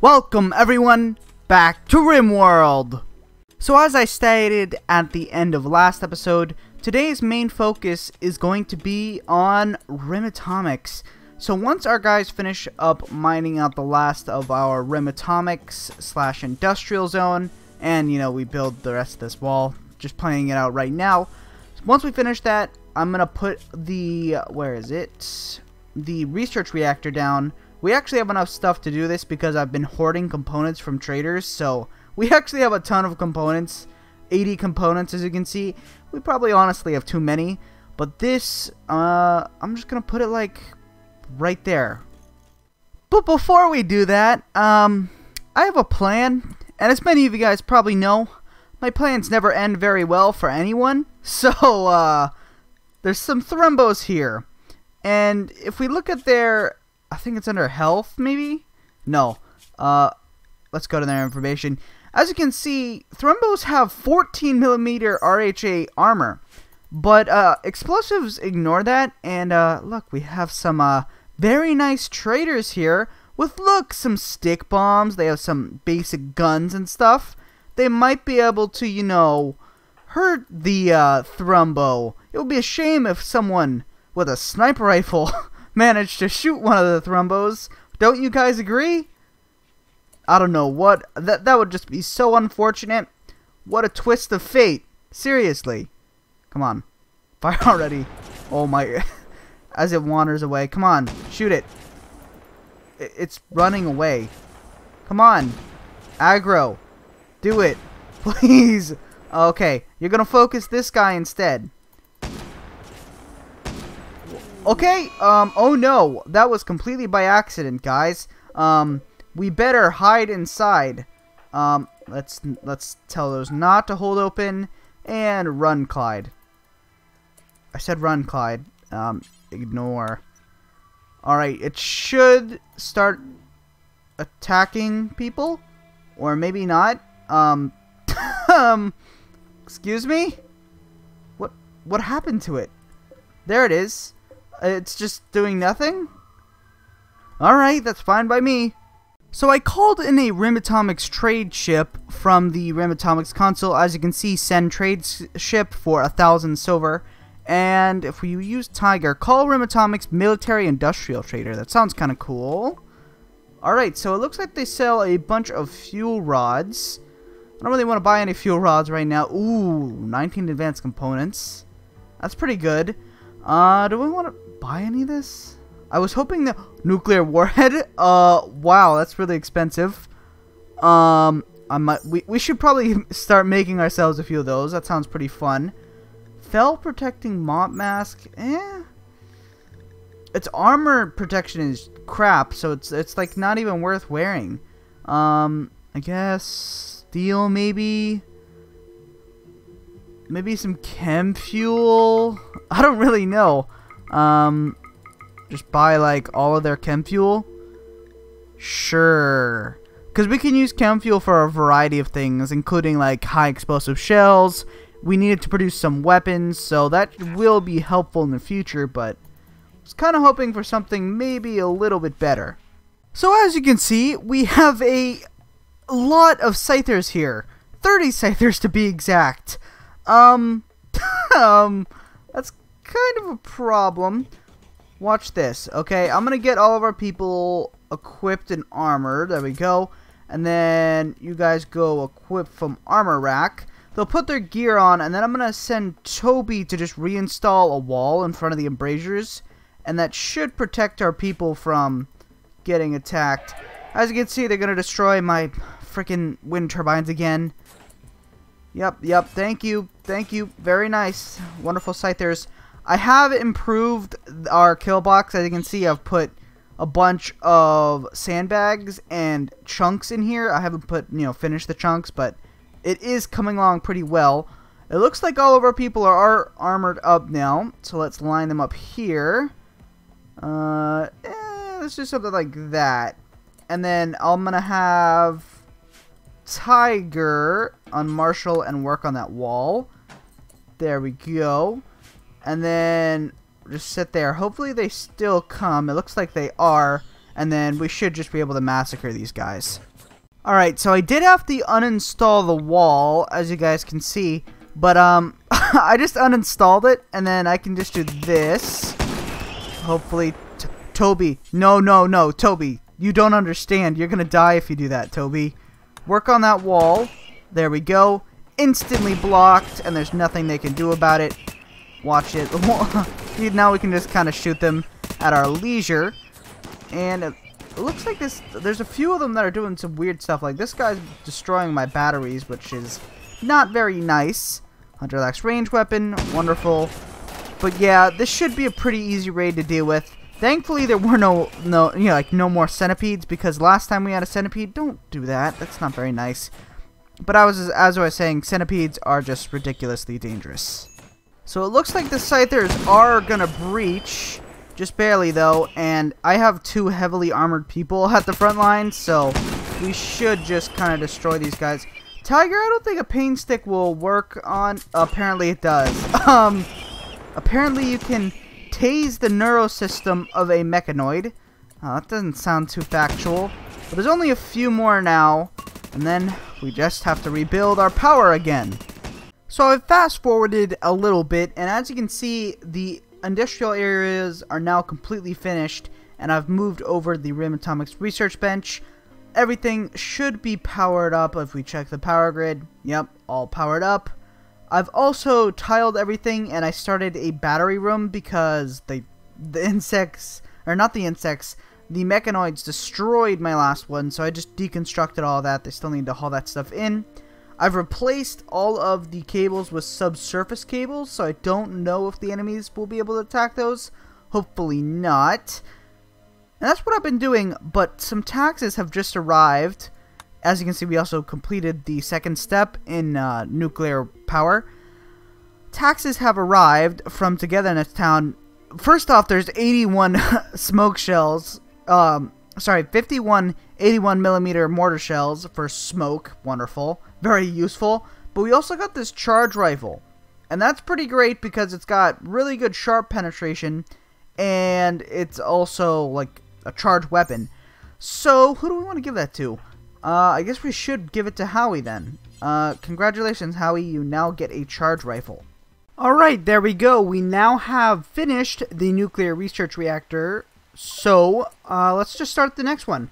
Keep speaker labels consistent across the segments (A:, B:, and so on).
A: Welcome everyone back to Rimworld! So as I stated at the end of last episode, today's main focus is going to be on rimatomcis. So once our guys finish up mining out the last of our rimatomcis / industrial zone, and we build the rest of this wall, just playing it out right now. Once we finish that, I'm gonna put the, the research reactor down. We actually have enough stuff to do this because I've been hoarding components from traders, so we actually have a ton of components, 80 components as you can see. We probably honestly have too many, but this, I'm just gonna put it like right there. But before we do that, I have a plan, and as many of you guys probably know, my plans never end very well for anyone. So, there's some thrumbos here, and if we look at their, I think it's under health, maybe? No. Let's go to their information. As you can see, thrumbos have 14mm RHA armor. But explosives ignore that. And look, we have some very nice traders here with, look, some stick bombs. They have some basic guns and stuff. They might be able to, hurt the thrumbo. It would be a shame if someone with a sniper rifle managed to shoot one of the thrumbos. Don't you guys agree? I don't know what. That would just be so unfortunate. What a twist of fate. Seriously. Come on. Fire already. Oh my. As it wanders away. Come on. Shoot it. It's running away. Come on. Aggro. Do it. Please. Okay. You're going to focus this guy instead. Okay, oh no, that was completely by accident, guys. We better hide inside. Let's tell those not to hold open, and run, Clyde. I said run, Clyde. Ignore. Alright, it should start attacking people, or maybe not. Excuse me? What happened to it? There it is. It's just doing nothing? Alright, that's fine by me. So I called in a rimatomcis trade ship from the rimatomcis console. As you can see, send trade ship for 1,000 silver. And if we use Tiger, call rimatomcis military industrial trader. That sounds kind of cool. Alright, so it looks like they sell a bunch of fuel rods. I don't really want to buy any fuel rods right now. Ooh, 19 advanced components. That's pretty good. Do we want to buy any of this? I was hoping the nuclear warhead. Wow, that's really expensive. We should probably start making ourselves a few of those. That sounds pretty fun. Fell protecting mob mask. Its armor protection is crap, so it's like not even worth wearing. I guess steel maybe. Maybe some chem fuel. I don't really know. Just buy like all of their chem fuel. Sure. Because we can use chem fuel for a variety of things, including like high explosive shells. We needed to produce some weapons, so that will be helpful in the future, but I was kind of hoping for something maybe a little bit better. So as you can see, we have a lot of scythers here. 30 scythers to be exact. That's kind of a problem. Watch this, okay? I'm gonna get all of our people equipped and armored. There we go. And then you guys go equip from armor rack. They'll put their gear on, and then I'm gonna send Toby to just reinstall a wall in front of the embrasures, and that should protect our people from getting attacked. As you can see, they're gonna destroy my freaking wind turbines again. Yep, thank you, very nice, wonderful scythers. I have improved our kill box. As you can see, I've put a bunch of sandbags and chunks in here. I haven't put, finished the chunks, but it is coming along pretty well. It looks like all of our people are armored up now, so let's line them up here. Let's do something like that. And then I'm gonna have Tiger on Marshall and work on that wall. There we go. And then just sit there. Hopefully they still come. It looks like they are. and then we should just be able to massacre these guys. Alright, so I did have to uninstall the wall, as you guys can see, but I just uninstalled it, and then I can just do this. Hopefully, Toby, no, Toby, you don't understand. You're gonna die if you do that, Toby. Work on that wall. There we go. Instantly blocked, and there's nothing they can do about it. Watch it. Now we can just kind of shoot them at our leisure, and it looks like there's a few of them that are doing some weird stuff. Like this guy's destroying my batteries, which is not very nice. Hunter lacks range weapon, wonderful. But yeah, this should be a pretty easy raid to deal with. Thankfully, there were no more centipedes, because last time we had a centipede. Don't do that. That's not very nice. But as I was saying, centipedes are just ridiculously dangerous. So it looks like the Scythers are gonna breach. Just barely, though, and I have 2 heavily armored people at the front line, so we should just kind of destroy these guys. Tiger, I don't think a pain stick will work on. Apparently it does. Apparently you can tase the neurosystem of a mechanoid. That doesn't sound too factual, but there's only a few more now, and then we just have to rebuild our power again. So I've fast forwarded a little bit, and as you can see, the industrial areas are now completely finished, and I've moved over the rimatomcis research bench. Everything should be powered up if we check the power grid. Yep, all powered up. I've also tiled everything, and I started a battery room because the insects, or not the insects, the mechanoids destroyed my last one, so I just deconstructed all that. They still need to haul that stuff in. I've replaced all of the cables with subsurface cables, so I don't know if the enemies will be able to attack those. Hopefully not. And that's what I've been doing, but some taxes have just arrived. As you can see, we also completed the second step in nuclear power. Taxes have arrived from Togetherness Town. First off, there's 81 smoke shells. 51 81mm mortar shells for smoke. Wonderful. Very useful. But we also got this charge rifle. And that's pretty great because it's got really good sharp penetration. And it's also like a charged weapon. So, who do we want to give that to? I guess we should give it to Howie then. Congratulations, Howie. You now get a charge rifle. Alright, there we go. We now have finished the nuclear research reactor. So, let's just start the next one.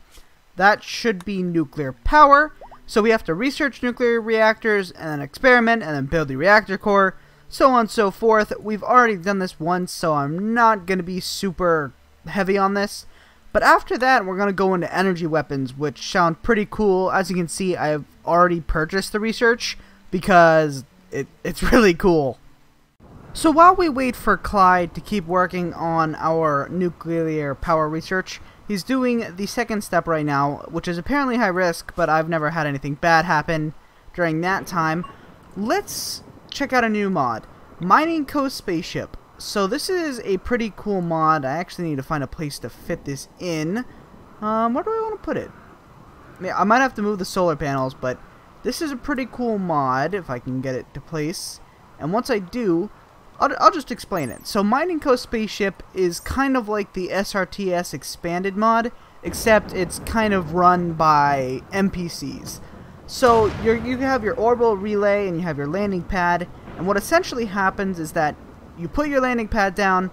A: That should be nuclear power. So we have to research nuclear reactors, and then experiment, and then build the reactor core, so on and so forth. We've already done this once, so I'm not going to be super heavy on this. But after that, we're going to go into energy weapons, which sound pretty cool. As you can see, I've already purchased the research, because it's really cool. So while we wait for Clyde to keep working on our nuclear power research, he's doing the second step right now, which is apparently high risk, but I've never had anything bad happen during that time. Let's check out a new mod, Mining Coast Spaceship. So this is a pretty cool mod. I actually need to find a place to fit this in. Where do I want to put it? I might have to move the solar panels, but this is a pretty cool mod, if I can get it to place. And once I do, I'll just explain it. So Mining Coast Spaceship is kind of like the SRTS expanded mod, except it's kind of run by NPCs. So you have your orbital relay and you have your landing pad, and what essentially happens is that you put your landing pad down,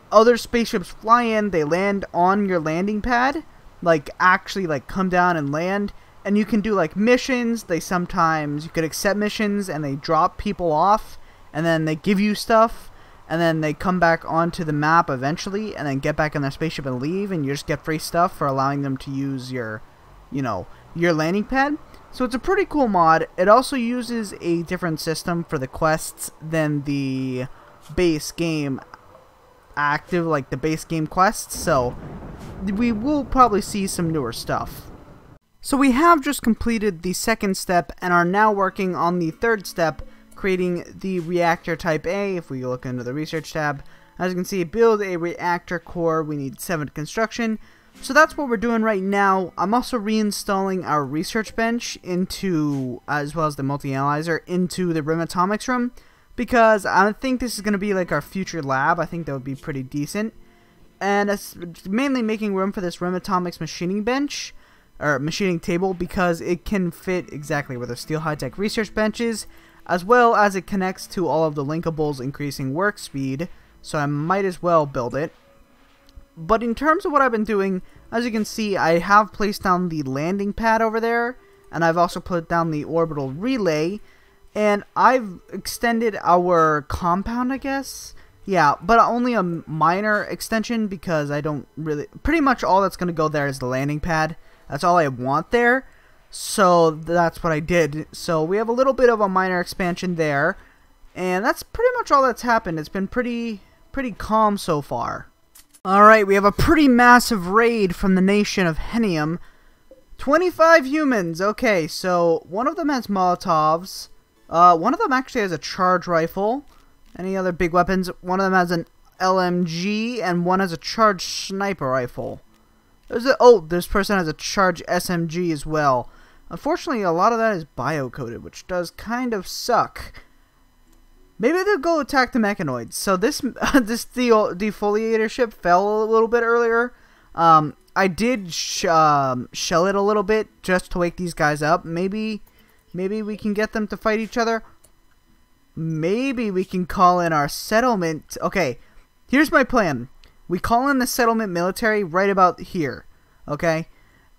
A: other spaceships fly in, they land on your landing pad, like actually like come down and land, and you can do like missions. You could accept missions and they drop people off, and then they give you stuff, and then they come back onto the map eventually, and then get back in their spaceship and leave, and you just get free stuff for allowing them to use your, your landing pad. So it's a pretty cool mod. It also uses a different system for the quests than the base game the base game quests, so we will probably see some newer stuff. So we have just completed the second step and are now working on the third step, creating the reactor type A. If we look into the research tab, as you can see, build a reactor core. We need 7 construction. So that's what we're doing right now. I'm also reinstalling our research bench into, as well as the multi-analyzer, into the rimatomix room, because I think this is going to be like our future lab. I think that would be pretty decent. and it's mainly making room for this rimatomcis machining bench, or machining table, because it can fit exactly where the steel high-tech research bench is, as well as it connects to all of the linkables, increasing work speed, so I might as well build it. But in terms of what I've been doing, as you can see, I have placed down the landing pad over there, and I've also put down the orbital relay, and I've extended our compound, I guess. Yeah, but only a minor extension, because I don't really... Pretty much all that's going to go there is the landing pad. That's all I want there. So that's what I did. So we have a little bit of a minor expansion there. And that's pretty much all that's happened. It's been pretty calm so far. Alright, we have a pretty massive raid from the nation of Henium. 25 humans. Okay, so one of them has Molotovs. One of them actually has a charge rifle. Any other big weapons? One of them has an LMG, and one has a charged sniper rifle. This person has a charged SMG as well. Unfortunately, a lot of that is bio-coded, which does kind of suck. Maybe they'll go attack the mechanoids. So this defoliator ship fell a little bit earlier. I did shell it a little bit just to wake these guys up. Maybe we can get them to fight each other. Maybe we can call in our settlement. Okay, here's my plan. We call in the settlement military right about here. Okay?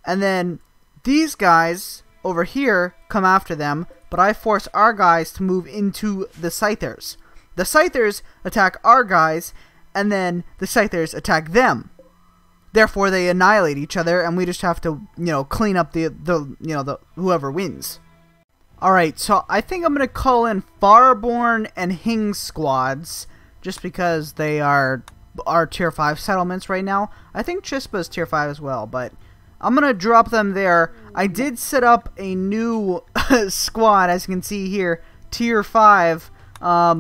A: And then these guys over here come after them, but I force our guys to move into the Scythers. The Scythers attack our guys, and then the Scythers attack them. Therefore, they annihilate each other, and we just have to, clean up the whoever wins. Alright, so I think I'm going to call in Farborn and Hing squads, just because they are our tier 5 settlements right now. I think Chispa's tier 5 as well, but I'm going to drop them there. I did set up a new squad, as you can see here, tier 5. As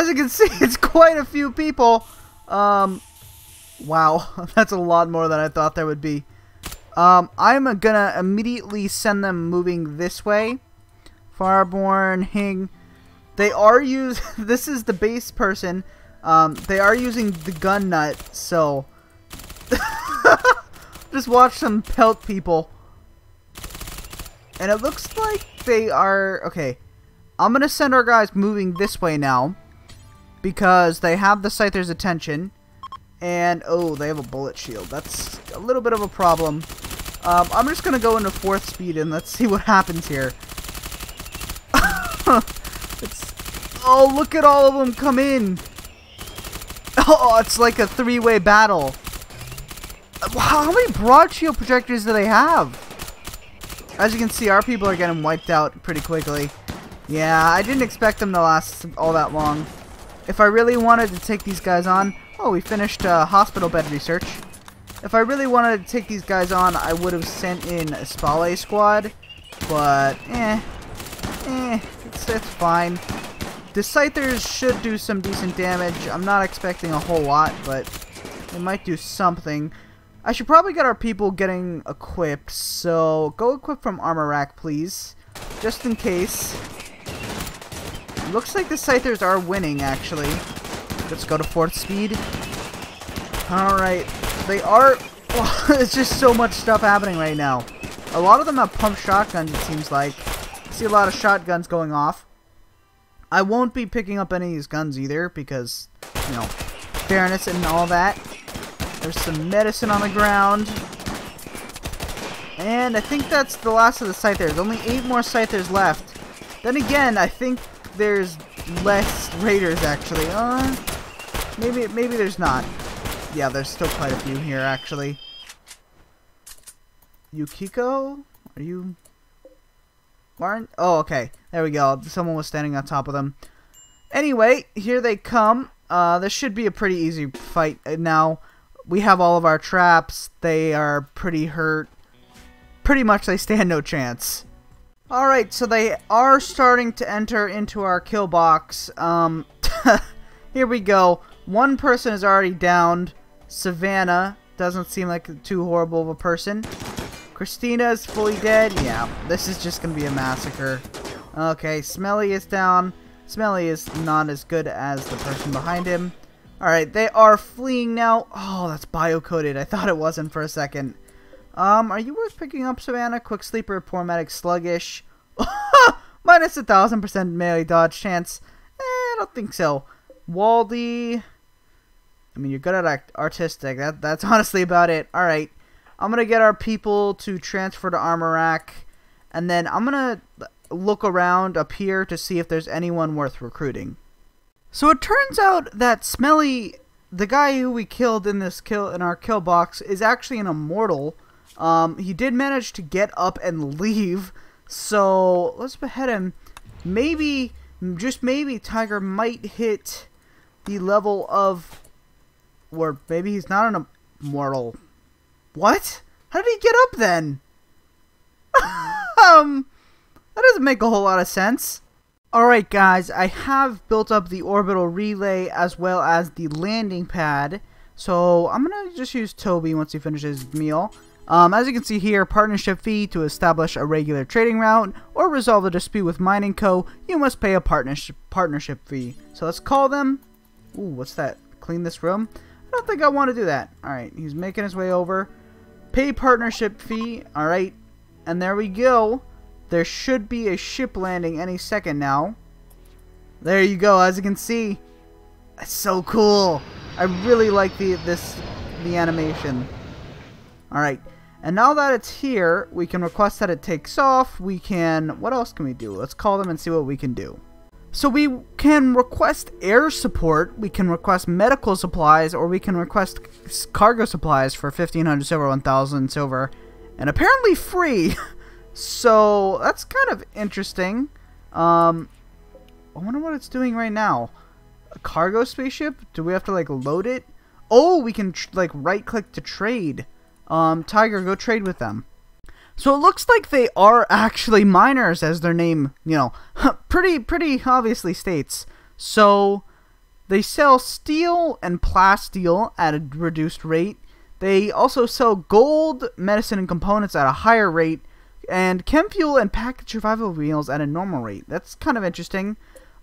A: you can see, it's quite a few people. Wow, that's a lot more than I thought there would be. I'm gonna immediately send them moving this way. Farborn, Hing. They are this is the base person. They are using the gun nut, so just watch them pelt people. And it looks like they are okay. I'm gonna send our guys moving this way now, because they have the Scyther's attention. And oh, they have a bullet shield. That's a little bit of a problem. I'm just gonna go into 4th speed and let's see what happens here. Oh, look at all of them come in. Oh, it's like a 3-way battle. How many broad shield projectors do they have? As you can see, our people are getting wiped out pretty quickly. Yeah, I didn't expect them to last all that long. If I really wanted to take these guys on... Oh, we finished hospital bed research. If I really wanted to take these guys on, I would have sent in a Spale squad. But, it's fine. The Scythers should do some decent damage. I'm not expecting a whole lot, but they might do something. I should probably get our people getting equipped, so go equip from Armor Rack, please. Just in case. Looks like the Scythers are winning, actually. Let's go to 4th speed. Alright. They are... Oh, it's just so much stuff happening right now. A lot of them have pump shotguns, it seems like. I see a lot of shotguns going off. I won't be picking up any of these guns either, because, fairness and all that. There's some medicine on the ground. And I think that's the last of the Scythers. Only 8 more Scythers left. Then again, I think there's less raiders, actually. Maybe there's not. Yeah, there's still quite a few here, actually. Yukiko? Are you... Martin? Oh, okay. There we go. Someone was standing on top of them. Anyway, here they come. This should be a pretty easy fight now. We have all of our traps. They are pretty hurt. Pretty much they stand no chance. Alright, so they are starting to enter into our kill box. Here we go. One person is already downed. Savannah doesn't seem like too horrible of a person. Christina is fully dead. Yeah, this is just going to be a massacre. Okay, Smelly is down. Smelly is not as good as the person behind him. Alright, they are fleeing now. Oh, that's bio-coded. I thought it wasn't for a second. Are you worth picking up, Savannah? Quick Sleeper, Poor Medic, Sluggish. Minus 1,000% melee dodge chance. I don't think so. Waldy. I mean, you're good at artistic. That's honestly about it. Alright. I'm going to get our people to transfer to Armour Rack. And then I'm going to look around up here to see if there's anyone worth recruiting. So it turns out that Smelly, the guy who we killed in our kill box, is actually an immortal. He did manage to get up and leave. So let's behead him. Maybe, just maybe, Tiger might hit the level of, or maybe he's not an immortal. What? How did he get up then? That doesn't make a whole lot of sense. Alright guys, I have built up the orbital relay as well as the landing pad. So I'm going to just use Toby once he finishes his meal. As you can see here, partnership fee to establish a regular trading route or resolve a dispute with Mining Co. You must pay a partnership fee. So let's call them. Ooh, what's that? Clean this room? I don't think I want to do that. Alright, he's making his way over. Pay partnership fee. Alright, and there we go. There should be a ship landing any second now. There you go. As you can see, it's so cool. I really like the animation. All right, and now that it's here, we can request that it takes off. We can. What else can we do? Let's call them and see what we can do. So we can request air support. We can request medical supplies, or we can request cargo supplies for 1,500 silver, 1,000 silver, and apparently free. So that's kind of interesting. I wonder what it's doing right now. A cargo spaceship? Do we have to like load it? Oh, we can like right click to trade. Tiger, go trade with them. So it looks like they are actually miners, as their name, you know, pretty obviously states. So they sell steel and plasteel at a reduced rate. They also sell gold, medicine, and components at a higher rate. And chem fuel and packaged survival meals at a normal rate. That's kind of interesting.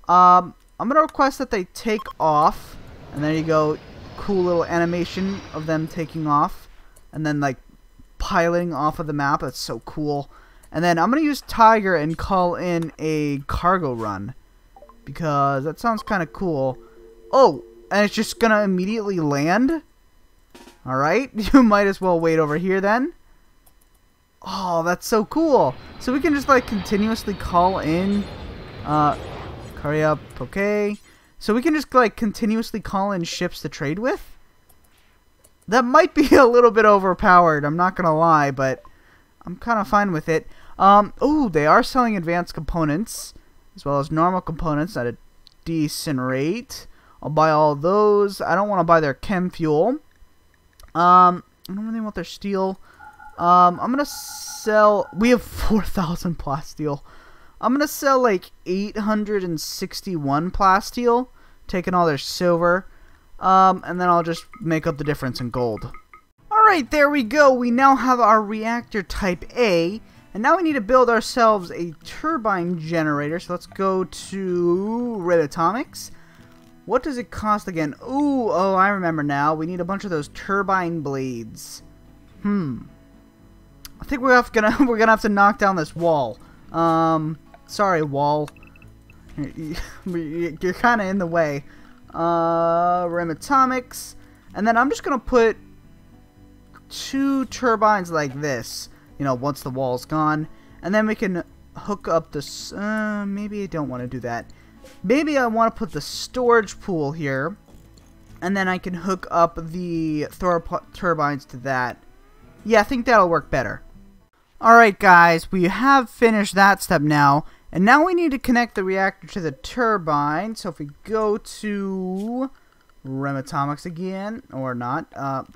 A: I'm going to request that they take off. And there you go. Cool little animation of them taking off. And then like piloting off of the map. That's so cool. And then I'm going to use Tiger and call in a cargo run. Because that sounds kind of cool. Oh, and it's just going to immediately land? Alright, you might as well wait over here then. Oh, that's so cool. So we can just like continuously call in. Hurry up, okay. So we can just like continuously call in ships to trade with. That might be a little bit overpowered, I'm not gonna lie, but I'm kind of fine with it. Oh, they are selling advanced components as well as normal components at a decent rate. I'll buy all those. I don't want to buy their chem fuel. I don't really want their steel. I'm gonna sell. We have 4,000 plasteel. I'm gonna sell like 861 plasteel, taking all their silver, and then I'll just make up the difference in gold. Alright, there we go. We now have our reactor type A, and now we need to build ourselves a turbine generator. So let's go to rimatomcis. What does it cost again? Ooh, oh, I remember now. We need a bunch of those turbine blades. I think we're gonna have to knock down this wall. Sorry, wall. You're kind of in the way. Rimatomix, and then I'm just gonna put 2 turbines like this. You know, once the wall's gone, and then we can hook up this. Maybe I don't want to do that. Maybe I want to put the storage pool here, and then I can hook up the turbines to that. Yeah, I think that'll work better. Alright guys, we have finished that step now, and now we need to connect the reactor to the turbine. So if we go to rimatomix again, or not, I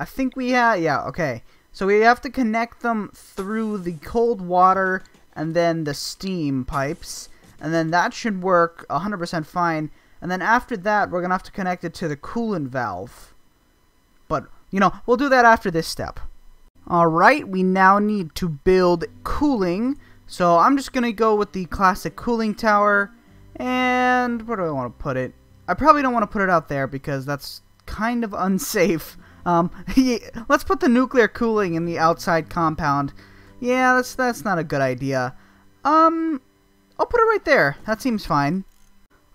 A: think we have, yeah, okay. So we have to connect them through the cold water and then the steam pipes, and then that should work 100% fine. And then after that, we're going to have to connect it to the coolant valve. But, you know, we'll do that after this step. Alright, we now need to build cooling. So I'm just going to go with the classic cooling tower. And where do I want to put it? I probably don't want to put it out there because that's kind of unsafe. Yeah, let's put the nuclear cooling in the outside compound. Yeah, that's not a good idea. I'll put it right there. That seems fine.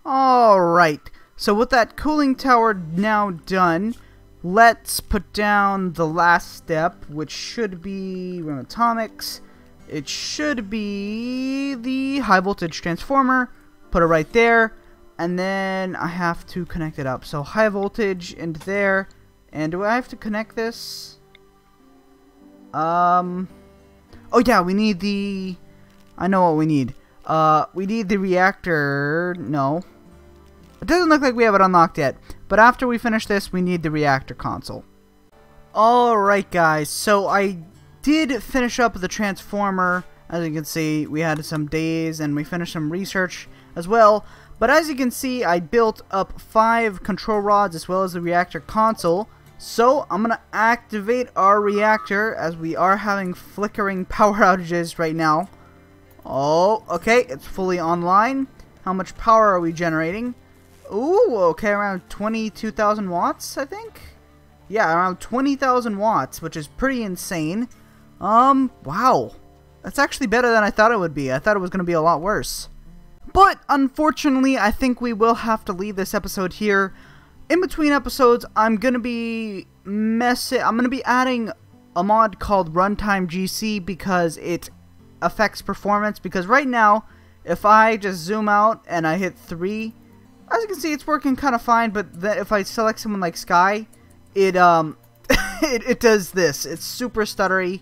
A: Alright, so with that cooling tower now done, let's put down the last step, which should be rimatomix. It should be the high voltage transformer. Put it right there. And then I have to connect it up. So high voltage into there. And do I have to connect this? Oh yeah, we need the... I know what we need. We need the reactor... No. It doesn't look like we have it unlocked yet. But after we finish this, we need the reactor console. Alright guys, so I did finish up the transformer. As you can see, we had some days and we finished some research as well. But as you can see, I built up 5 control rods as well as the reactor console. So I'm going to activate our reactor as we are having flickering power outages right now. Oh, okay, it's fully online. How much power are we generating? Ooh, okay, around 22,000 watts, I think? Yeah, around 20,000 watts, which is pretty insane. Wow. That's actually better than I thought it would be. I thought it was going to be a lot worse. But, unfortunately, I think we will have to leave this episode here. In between episodes, I'm going to be adding a mod called Runtime GC because it affects performance. Because right now, if I just zoom out and I hit 3, as you can see, it's working kind of fine. But then if I select someone like Sky, it it does this. It's super stuttery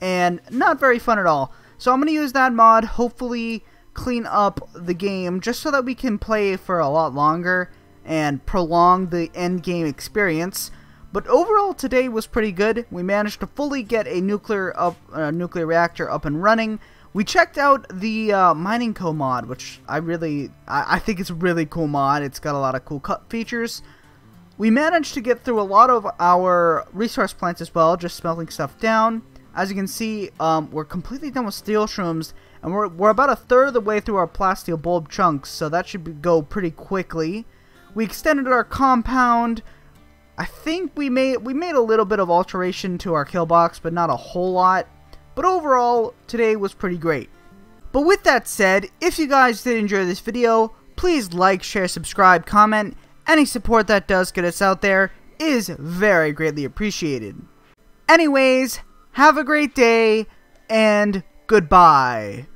A: and not very fun at all. So I'm going to use that mod, hopefully clean up the game just so that we can play for a lot longer and prolong the end game experience. But overall, today was pretty good. We managed to fully get a nuclear reactor up and running. We checked out the Mining Co mod, which I think it's a really cool mod. It's got a lot of cool cut features. We managed to get through a lot of our resource plants as well, just smelting stuff down. As you can see, we're completely done with steel shrooms, and we're about a third of the way through our plasteel bulb chunks, so that should go pretty quickly. We extended our compound. I think we made a little bit of alteration to our kill box, but not a whole lot. But overall, today was pretty great. But with that said, if you guys did enjoy this video, please like, share, subscribe, comment. Any support that does get us out there is very greatly appreciated. Anyways, have a great day, and goodbye.